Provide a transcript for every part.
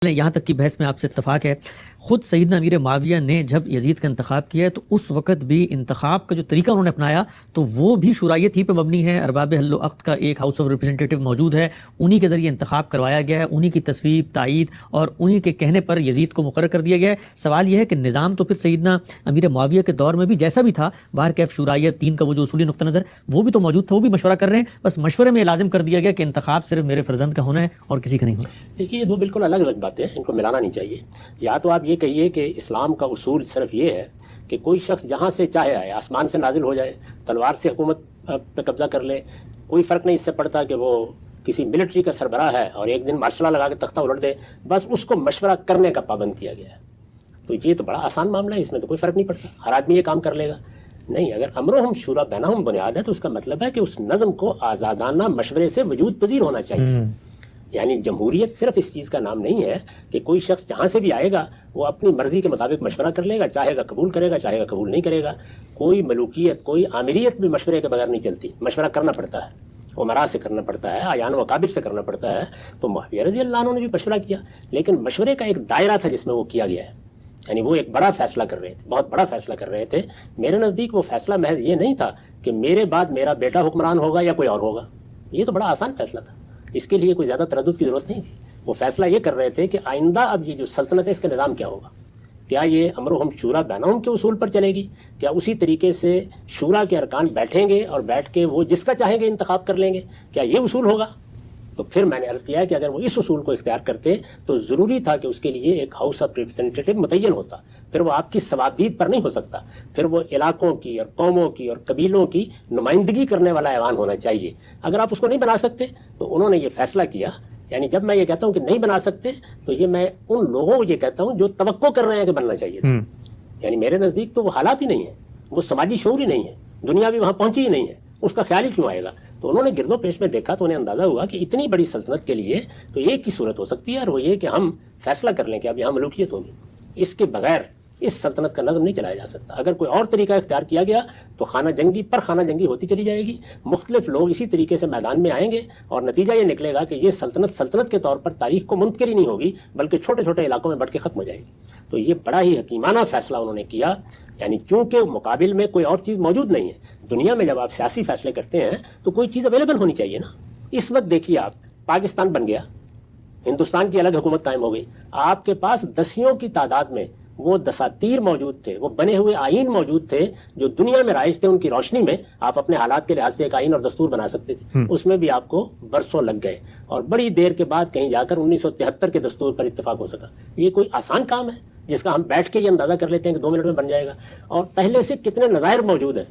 یہاں تک کی بحث میں آپ سے اتفاق ہے. خود سیدنا امیر معاویہ نے جب یزید کا انتخاب کیا ہے تو اس وقت بھی انتخاب کا جو طریقہ انہوں نے اپنایا تو وہ بھی شورائیت ہی پہ مبنی ہے. ارباب حل و عقد کا ایک ہاؤس آف ریپرزینٹیٹو موجود ہے, انہی کے ذریعے انتخاب کروایا گیا ہے, انہی کی تصویب تائید اور انہی کے کہنے پر یزید کو مقرر کر دیا گیا ہے. سوال یہ ہے کہ نظام تو پھر سیدنا امیر معاویہ کے دور میں بھی جیسا بھی تھا, باہر کیف شورائیت دین کا وہ جو اصولی نقطہ نظر وہ بھی تو موجود تھا, وہ بھی مشورہ کر رہے ہیں, بس مشورے میں لازم کر دیا گیا کہ انتخاب صرف میرے فرزند کا ہونا ہے اور کسی کا نہیں ہونا. دیکھیے یہ دو بالکل الگ الگ باتیں ہیں, ان کو ملانا نہیں چاہیے. یا تو آپ یہ کہیے کہ اسلام کا اصول صرف یہ ہے کہ کوئی شخص جہاں سے چاہے آئے, آسمان سے نازل ہو جائے, تلوار سے حکومت پہ قبضہ کر لے, کوئی فرق نہیں اس سے پڑتا کہ وہ کسی ملٹری کا سربراہ ہے اور ایک دن مارشل لا لگا کے تختہ الٹ دے, بس اس کو مشورہ کرنے کا پابند کیا گیا ہے. تو یہ تو بڑا آسان معاملہ ہے, اس میں تو کوئی فرق نہیں پڑتا, ہر آدمی یہ کام کر لے گا. نہیں, اگر امرہم شورا بینہم بنیاد ہے تو اس کا مطلب ہے کہ اس نظم کو آزادانہ مشورے سے وجود پذیر ہونا چاہیے. یعنی جمہوریت صرف اس چیز کا نام نہیں ہے کہ کوئی شخص جہاں سے بھی آئے گا وہ اپنی مرضی کے مطابق مشورہ کر لے گا, چاہے گا قبول کرے گا, چاہے گا قبول نہیں کرے گا. کوئی ملوکیت, کوئی آمریت بھی مشورے کے بغیر نہیں چلتی, مشورہ کرنا پڑتا ہے, امراء سے کرنا پڑتا ہے, اعیان و اکابر سے کرنا پڑتا ہے. تو معاویہ رضی اللہ عنہ نے بھی مشورہ کیا, لیکن مشورے کا ایک دائرہ تھا جس میں وہ کیا گیا ہے. یعنی وہ ایک بڑا فیصلہ کر رہے تھے, بہت بڑا فیصلہ کر رہے تھے. میرے نزدیک وہ فیصلہ محض یہ نہیں تھا کہ میرے بعد میرا بیٹا حکمران ہوگا یا کوئی اور ہوگا. یہ تو بڑا آسان فیصلہ تھا, اس کے لیے کوئی زیادہ تردد کی ضرورت نہیں تھی. وہ فیصلہ یہ کر رہے تھے کہ آئندہ اب یہ جو سلطنت ہے اس کا نظام کیا ہوگا. کیا یہ امرہم شورا بینہم کے اصول پر چلے گی, کیا اسی طریقے سے شورا کے ارکان بیٹھیں گے اور بیٹھ کے وہ جس کا چاہیں گے انتخاب کر لیں گے, کیا یہ اصول ہوگا؟ تو پھر میں نے عرض کیا کہ اگر وہ اس اصول کو اختیار کرتے تو ضروری تھا کہ اس کے لیے ایک ہاؤس آف ریپرزینٹیٹو متعین ہوتا. پھر وہ آپ کی ثوابدید پر نہیں ہو سکتا, پھر وہ علاقوں کی اور قوموں کی اور قبیلوں کی نمائندگی کرنے والا ایوان ہونا چاہیے. اگر آپ اس کو نہیں بنا سکتے تو انہوں نے یہ فیصلہ کیا. یعنی جب میں یہ کہتا ہوں کہ نہیں بنا سکتے تو یہ میں ان لوگوں کو یہ کہتا ہوں جو توقع کر رہے ہیں کہ بننا چاہیے تھا. یعنی میرے نزدیک تو وہ حالات ہی نہیں ہیں, وہ سماجی شعور ہی نہیں ہے, دنیا بھی وہاں پہنچی ہی نہیں ہے, اس کا خیال ہی کیوں آئے گا. تو انہوں نے گرد و پیش میں دیکھا تو انہیں اندازہ ہوا کہ اتنی بڑی سلطنت کے لیے تو ایک ہی صورت ہو سکتی ہے, اور وہ یہ کہ ہم فیصلہ کر لیں کہ اب یہاں ملوکیت ہوگی. اس کے بغیر اس سلطنت کا نظم نہیں چلایا جا سکتا. اگر کوئی اور طریقہ اختیار کیا گیا تو خانہ جنگی پر خانہ جنگی ہوتی چلی جائے گی, مختلف لوگ اسی طریقے سے میدان میں آئیں گے, اور نتیجہ یہ نکلے گا کہ یہ سلطنت کے طور پر تاریخ کو منتقل ہی نہیں ہوگی, بلکہ چھوٹے چھوٹے علاقوں میں بٹ کے ختم ہو جائے گی. تو یہ بڑا ہی حکیمانہ فیصلہ انہوں نے کیا. یعنی چونکہ مقابل میں کوئی اور چیز موجود نہیں ہے. دنیا میں جب آپ سیاسی فیصلے کرتے ہیں تو کوئی چیز اویلیبل ہونی چاہیے نا. اس وقت دیکھیے آپ, پاکستان بن گیا, ہندوستان کی الگ حکومت قائم ہو گئی, آپ کے پاس دسیوں کی تعداد میں وہ دساتیر موجود تھے, وہ بنے ہوئے آئین موجود تھے جو دنیا میں رائج تھے. ان کی روشنی میں آپ اپنے حالات کے لحاظ سے ایک آئین اور دستور بنا سکتے تھے. اس میں بھی آپ کو برسوں لگ گئے, اور بڑی دیر کے بعد کہیں جا کر 1973 کے دستور پر اتفاق ہو سکا. یہ کوئی آسان کام ہے جس کا ہم بیٹھ کے یہ اندازہ کر لیتے ہیں کہ 2 منٹ میں بن جائے گا, اور پہلے سے کتنے نظائر موجود ہیں.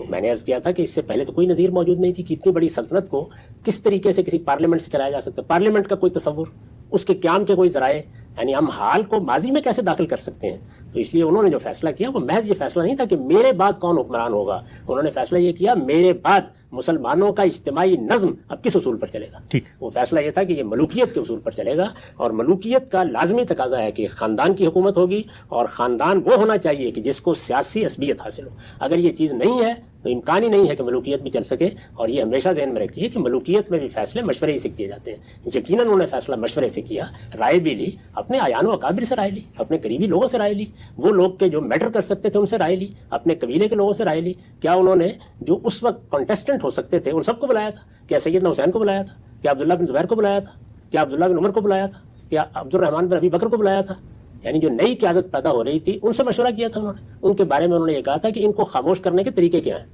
میں نے عرض کیا تھا کہ اس سے پہلے تو کوئی نظیر موجود نہیں تھی کہ اتنی بڑی سلطنت کو کس طریقے سے کسی پارلیمنٹ سے چلایا جا سکتا ہے. پارلیمنٹ کا کوئی تصور, اس کے قیام کے کوئی ذرائع, یعنی ہم حال کو ماضی میں کیسے داخل کر سکتے ہیں. تو اس لیے انہوں نے جو فیصلہ کیا وہ محض یہ فیصلہ نہیں تھا کہ میرے بعد کون حکمران ہوگا. انہوں نے فیصلہ یہ کیا میرے بعد مسلمانوں کا اجتماعی نظم اب کس اصول پر چلے گا. وہ فیصلہ یہ تھا کہ یہ ملوکیت کے اصول پر چلے گا, اور ملوکیت کا لازمی تقاضا ہے کہ خاندان کی حکومت ہوگی, اور خاندان وہ ہونا چاہیے کہ جس کو سیاسی عصبیت حاصل ہو. اگر یہ چیز نہیں ہے تو امکان ہی نہیں ہے کہ ملوکیت بھی چل سکے. اور یہ ہمیشہ ذہن میں رکھیے کہ ملوکیت میں بھی فیصلے مشورے ہی سے کیے جاتے ہیں. یقیناً انہوں نے فیصلہ مشورے سے کیا, رائے بھی لی, اپنے اعیان و اکابر سے رائے لی, اپنے قریبی لوگوں سے رائے لی, وہ لوگ کے جو میٹر کر سکتے تھے ان سے رائے لی, اپنے قبیلے کے لوگوں سے رائے لی. کیا انہوں نے جو اس وقت کنٹیسٹنٹ ہو سکتے تھے ان سب کو بلایا تھا؟ کیا سیدنا حسین کو بلایا تھا؟ کیا عبداللہ بن زبیر کو بلایا تھا؟ کیا عبداللہ بن عمر کو بلایا تھا؟ کیا عبد الرحمن بن ابی بکر کو بلایا تھا؟ یعنی جو نئی قیادت پیدا ہو رہی تھی ان سے مشورہ کیا تھا انہوں نے. ان کے بارے میں انہوں نے یہ کہا تھا کہ ان کو خاموش کرنے کے طریقے کیا ہیں,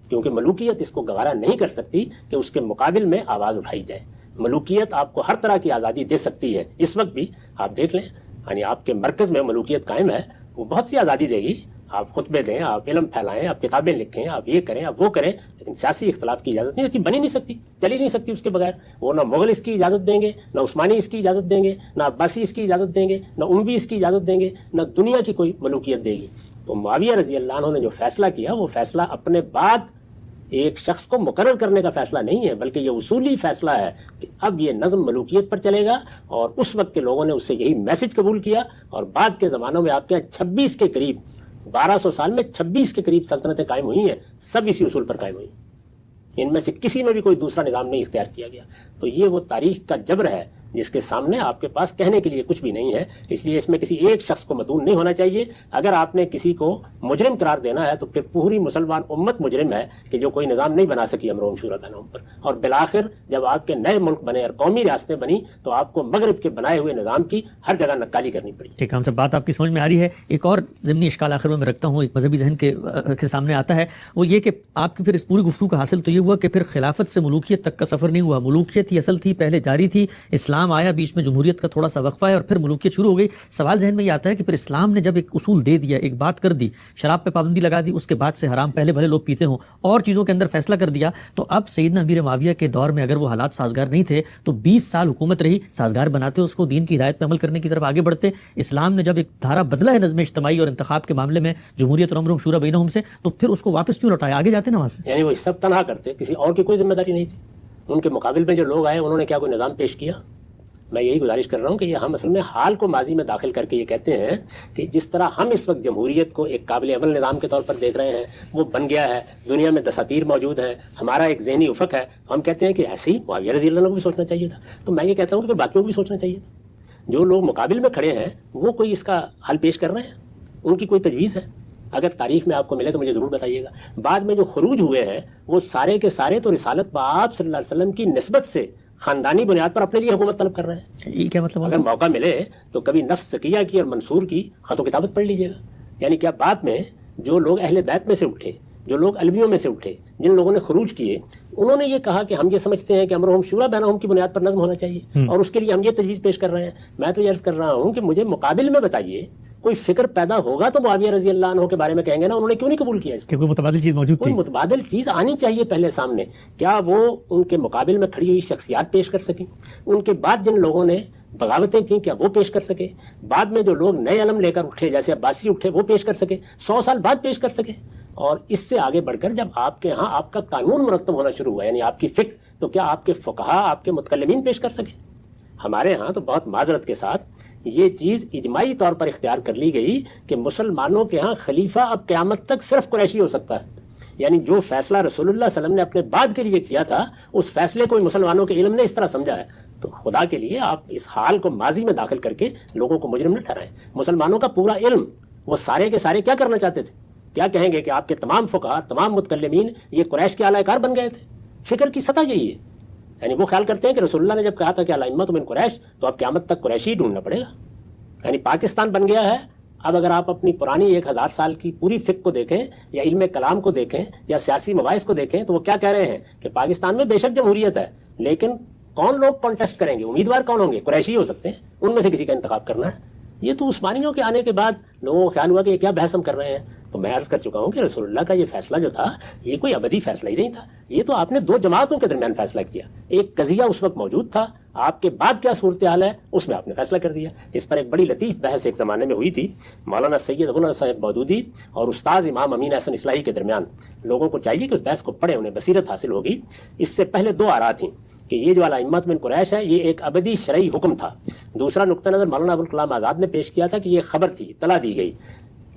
کیونکہ ملوکیت اس کو گوارا نہیں کر سکتی کہ اس کے مقابل میں آواز اٹھائی جائے. ملوکیت آپ کو ہر طرح کی آزادی دے سکتی ہے. اس وقت بھی آپ دیکھ لیں, یعنی آپ کے مرکز میں ملوکیت قائم ہے, وہ بہت سی آزادی دے گی. آپ خطبے دیں, آپ علم پھیلائیں, آپ کتابیں لکھیں, آپ یہ کریں, آپ وہ کریں, لیکن سیاسی اختلاف کی اجازت نہیں دیتی. بن ہی نہیں سکتی, چل ہی نہیں سکتی اس کے بغیر. وہ نہ مغل اس کی اجازت دیں گے, نہ عثمانی اس کی اجازت دیں گے, نہ عباسی اس کی اجازت دیں گے, نہ اموی اس کی اجازت دیں گے, نہ دنیا کی کوئی ملوکیت دے گی. تو معاویہ رضی اللہ عنہ نے جو فیصلہ کیا وہ فیصلہ اپنے بعد ایک شخص کو مقرر کرنے کا فیصلہ نہیں ہے, بلکہ یہ اصولی فیصلہ ہے کہ اب یہ نظم ملوکیت پر چلے گا. اور اس وقت کے لوگوں نے اس سے یہی میسج قبول کیا, اور بعد کے زمانوں میں آپ کے 26 کے قریب 1200 سال میں 26 کے قریب سلطنتیں قائم ہوئی ہیں, سب اسی اصول پر قائم ہوئی. ان میں سے کسی میں بھی کوئی دوسرا نظام نہیں اختیار کیا گیا. تو یہ وہ تاریخ کا جبر ہے جس کے سامنے آپ کے پاس کہنے کے لیے کچھ بھی نہیں ہے. اس لیے اس میں کسی ایک شخص کو مدعون نہیں ہونا چاہیے. اگر آپ نے کسی کو مجرم قرار دینا ہے تو پھر پوری مسلمان امت مجرم ہے کہ جو کوئی نظام نہیں بنا سکی امرهم شورا بینہم پر. اور بالآخر جب آپ کے نئے ملک بنے اور قومی ریاستیں بنی تو آپ کو مغرب کے بنائے ہوئے نظام کی ہر جگہ نکالی کرنی پڑی. ٹھیک ہے، ہم سب بات آپ کی سمجھ میں آ رہی ہے. ایک اور ضمنی اشکال آخر میں رکھتا ہوں، ایک مذہبی ذہن کے سامنے آتا ہے، وہ یہ کہ آپ کی پھر اس پوری گفتگو کا حاصل تو یہ ہوا کہ پھر خلافت سے ملوکیت تک کا سفر نہیں ہوا. ملوکیت ہی اصل تھی، پہلے جاری تھی، اسلام آیا، بیچ میں جمہوریت کا تھوڑا سا وقفہ ہے اور پھر ملوکیت شروع ہو گئی. سوال ذہن میں یہ آتا ہے کہ پھر اسلام نے جب ایک اصول دے دیا، ایک بات کر دی، شراب پہ پابندی لگا دی، اس کے بعد سے حرام پہلے بھلے لوگ پیتے ہوں اور چیزوں کے اندر فیصلہ کر دیا، تو اب سیدنا امیر معاویہ کے دور میں اگر وہ حالات سازگار نہیں تھے تو 20 سال حکومت رہی، سازگار بناتے اس کو، دین کی ہدایت پہ عمل کرنے کی طرف آگے بڑھتے. اسلام نے جب ایک دھارا بدلا ہے نظم اجتماعی اور انتخاب کے معاملے میں جمہوریت اور امرهم شورا بینہم سے، تو پھر اس کو واپس کیوں لوٹایا؟ آگے جاتے نا وہاں سے. یعنی وہ سب تنہا کرتے، کسی اور کی کوئی ذمہ داری نہیں تھی. ان کے مقابل میں جو لوگ آئے انہوں نے کیا کوئی نظام پیش کیا؟ میں یہی گزارش کر رہا ہوں کہ یہ ہم اصل میں حال کو ماضی میں داخل کر کے یہ کہتے ہیں کہ جس طرح ہم اس وقت جمہوریت کو ایک قابل عمل نظام کے طور پر دیکھ رہے ہیں، وہ بن گیا ہے، دنیا میں دساتیر موجود ہیں، ہمارا ایک ذہنی افق ہے، ہم کہتے ہیں کہ ایسے ہی معاویہ رضی اللہ عنہ کو بھی سوچنا چاہیے تھا. تو میں یہ کہتا ہوں کہ پھر باقیوں کو بھی سوچنا چاہیے تھا. جو لوگ مقابل میں کھڑے ہیں وہ کوئی اس کا حل پیش کر رہے ہیں؟ ان کی کوئی تجویز ہے؟ اگر تاریخ میں آپ کو ملے تو مجھے ضرور بتائیے گا. بعد میں جو خروج ہوئے ہیں وہ سارے کے سارے تو رسالت بآب صلی اللہ علیہ وسلم کی نسبت سے خاندانی بنیاد پر اپنے لیے حکومت طلب کر رہے ہیں. یہ کیا مطلب؟ اگر موقع ملے تو کبھی نفس زکیہ کی اور منصور کی خط و کتابت پڑھ لیجیے گا. یعنی کیا بعد میں جو لوگ اہل بیت میں سے اٹھے، جو لوگ علویوں میں سے اٹھے، جن لوگوں نے خروج کیے، انہوں نے یہ کہا کہ ہم یہ سمجھتے ہیں کہ امرهم شورا بینہم کی بنیاد پر نظم ہونا چاہیے اور اس کے لیے ہم یہ تجویز پیش کر رہے ہیں. میں تو یہ عرض کر رہا ہوں کہ مجھے مقابل میں بتائیے، کوئی فکر پیدا ہوگا تو معاویہ رضی اللہ عنہ کے بارے میں کہیں گے نا انہوں نے کیوں نہیں قبول کیا اس کو؟ کہ کوئی متبادل چیز موجود کوئی تھی. متبادل چیز آنی چاہیے پہلے سامنے. کیا وہ ان کے مقابل میں کھڑی ہوئی شخصیات پیش کر سکیں؟ ان کے بعد جن لوگوں نے بغاوتیں کی کیا وہ پیش کر سکے؟ بعد میں جو لوگ نئے علم لے کر اٹھے جیسے عباسی اٹھے وہ پیش کر سکے؟ 100 سال بعد پیش کر سکے؟ اور اس سے آگے بڑھ کر جب آپ کے ہاں آپ کا قانون مرتب ہونا شروع ہوا، یعنی آپ کی فکر، تو کیا آپ کے فقہا، آپ کے متکلمین پیش کر سکے؟ ہمارے ہاں تو بہت معذرت کے ساتھ یہ چیز اجماعی طور پر اختیار کر لی گئی کہ مسلمانوں کے ہاں خلیفہ اب قیامت تک صرف قریشی ہو سکتا ہے. یعنی جو فیصلہ رسول اللہ صلی اللہ علیہ وسلم نے اپنے بعد کے لیے کیا تھا، اس فیصلے کو مسلمانوں کے علم نے اس طرح سمجھا ہے. تو خدا کے لیے آپ اس حال کو ماضی میں داخل کر کے لوگوں کو مجرم نہ ٹھہرائیں. مسلمانوں کا پورا علم، وہ سارے کے سارے کیا کرنا چاہتے تھے؟ کیا کہیں گے کہ آپ کے تمام فقہا، تمام متکلمین یہ قریش کے اعلی کار بن گئے تھے؟ فکر کی سطح یہی ہے. یعنی وہ خیال کرتے ہیں کہ رسول اللہ نے جب کہا تھا کہ الائمۃ من قریش، تو اب قیامت تک قریشی ہی ڈھونڈنا پڑے گا. یعنی پاکستان بن گیا ہے. اب اگر آپ اپنی پرانی 1000 سال کی پوری فقہ کو دیکھیں یا علم کلام کو دیکھیں یا سیاسی مباحث کو دیکھیں تو وہ کیا کہہ رہے ہیں کہ پاکستان میں بے شک جمہوریت ہے، لیکن کون لوگ کانٹیسٹ کریں گے، امیدوار کون ہوں گے؟ قریشی ہو سکتے ہیں، ان میں سے کسی کا انتخاب کرنا ہے. یہ تو عثمانیوں کے آنے کے بعد لوگوں کو خیال ہوا کہ یہ کیا بحث ہم کر رہے ہیں. تو میں عرض کر چکا ہوں کہ رسول اللہ کا یہ فیصلہ جو تھا یہ کوئی ابدی فیصلہ ہی نہیں تھا. یہ تو آپ نے 2 جماعتوں کے درمیان فیصلہ کیا. ایک قضیہ اس وقت موجود تھا، آپ کے بعد کیا صورتحال ہے اس میں آپ نے فیصلہ کر دیا. اس پر ایک بڑی لطیف بحث ایک زمانے میں ہوئی تھی مولانا سید ابوالحسن صاحب مودودی اور استاد امام امین احسن اصلاحی کے درمیان. لوگوں کو چاہیے کہ اس بحث کو پڑھیں، انہیں بصیرت حاصل ہوگی. اس سے پہلے 2 آراء تھیں کہ یہ جو الائمۃ من قریش ہے یہ ایک ابدی شرعی حکم تھا. دوسرا نقطہ نظر مولانا ابوالکلام آزاد نے پیش کیا تھا کہ یہ خبر تھی، اطلاع دی گئی.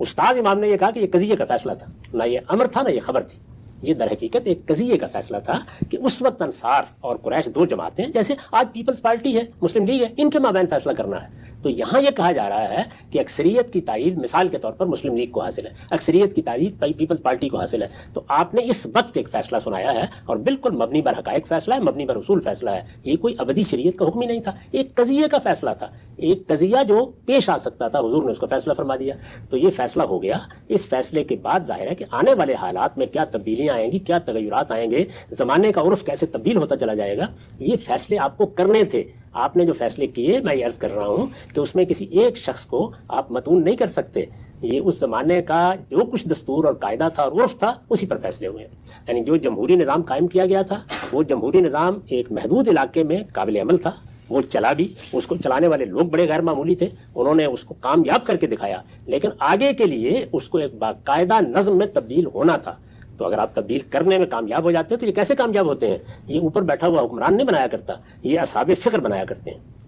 استاد امام نے یہ کہا کہ یہ قضیے کا فیصلہ تھا، نہ یہ امر تھا نہ یہ خبر تھی. یہ در حقیقت ایک قضیے کا فیصلہ تھا کہ اس وقت انصار اور قریش 2 جماعتیں، جیسے آج پیپلز پارٹی ہے، مسلم لیگ ہے، ان کے مابین فیصلہ کرنا ہے. تو یہاں یہ کہا جا رہا ہے کہ اکثریت کی تائید مثال کے طور پر مسلم لیگ کو حاصل ہے، اکثریت کی تائید پیپلز پارٹی کو حاصل ہے. تو آپ نے اس وقت ایک فیصلہ سنایا ہے اور بالکل مبنی بر حقائق فیصلہ ہے، مبنی بر اصول فیصلہ ہے. یہ کوئی ابدی شریعت کا حکم ہی نہیں تھا، ایک قضیے کا فیصلہ تھا، ایک قضیہ جو پیش آ سکتا تھا، حضور نے اس کو فیصلہ فرما دیا. تو یہ فیصلہ ہو گیا. اس فیصلے کے بعد ظاہر ہے کہ آنے والے حالات میں کیا تبدیلیاں آئیں گی، کیا تغیرات آئیں گے، زمانے کا عرف کیسے تبدیل ہوتا چلا جائے گا. یہ فیصلے آپ کو کرنے تھے. آپ نے جو فیصلے کیے، میں یہ عرض کر رہا ہوں کہ اس میں کسی ایک شخص کو آپ متون نہیں کر سکتے. یہ اس زمانے کا جو کچھ دستور اور قاعدہ تھا اور عرف تھا اسی پر فیصلے ہوئے. یعنی جو جمہوری نظام قائم کیا گیا تھا وہ جمہوری نظام ایک محدود علاقے میں قابل عمل تھا، وہ چلا بھی، اس کو چلانے والے لوگ بڑے غیر معمولی تھے، انہوں نے اس کو کامیاب کر کے دکھایا. لیکن آگے کے لیے اس کو ایک باقاعدہ نظم میں تبدیل ہونا تھا. تو اگر آپ تبدیل کرنے میں کامیاب ہو جاتے ہیں تو یہ کیسے کامیاب ہوتے ہیں؟ یہ اوپر بیٹھا ہوا حکمران نہیں بنایا کرتا، یہ اصحاب فکر بنایا کرتے ہیں.